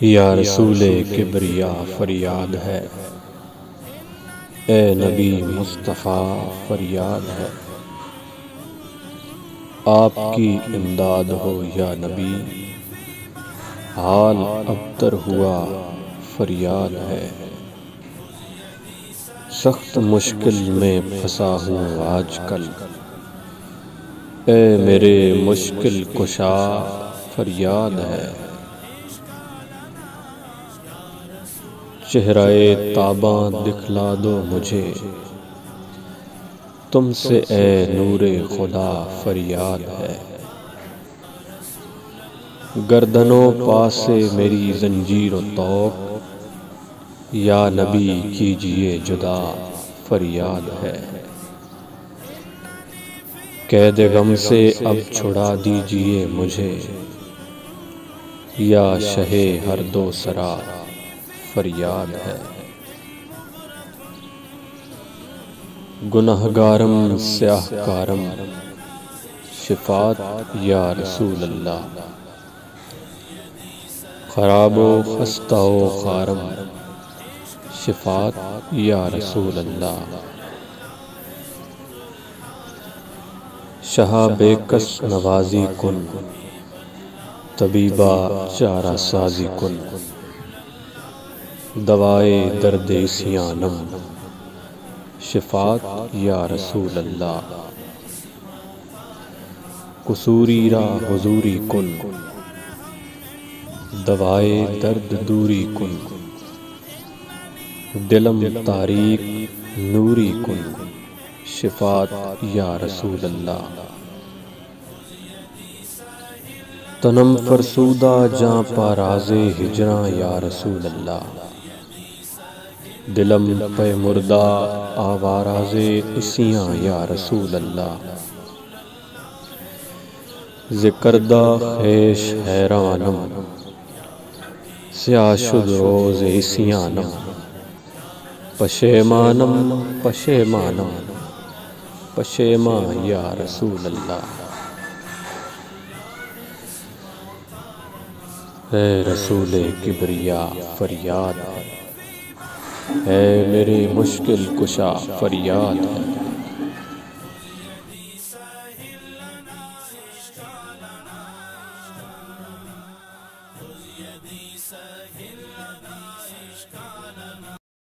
یا رسول کبریا فریاد ہے، اے نبی مصطفیٰ فریاد ہے، آپ کی امداد ہو یا نبی، حال ابتر ہوا فریاد ہے۔ سخت مشکل میں پھنسا ہوں آج کل، اے میرے مشکل کشا فریاد ہے۔ چہرہ تاباں دکھلا دو مجھے، تم سے اے نور خدا فریاد ہے۔ گردنوں پاس میری زنجیر و طوق، یا نبی کیجئے جدا فریاد ہے۔ قید غم سے اب چھڑا دیجئے مجھے، یا شہ ہر دو سرا فریاد ہے۔ گنہگارم سیاہ کارم شفاعت یا رسول اللہ، خراب و خستہ و خارم شفاعت یا رسول اللہ۔ شہا بے کس نوازی کن، طبیبا چارہ سازی کن، دوائے درد سیانم شفاعت یا رسول اللہ۔ قصوری را حضوری کن، دوائے درد دوری کن، دلم تاریک نوری کن شفاعت یا رسول اللہ۔ تنم فرسودہ جاں پاراز ہجراں یا رسول اللہ، دلم پہ مردہ آواراز اسیاں یا رسول اللہ۔ ذکردہ خیش حیرانم، سیاہ شد روز اسیانم، پشیمانم پشیمانم پشیمان یا رسول اللہ۔ اے رسول کبریا فریاد ہے، اے میرے مشکل کشا فریاد ہے۔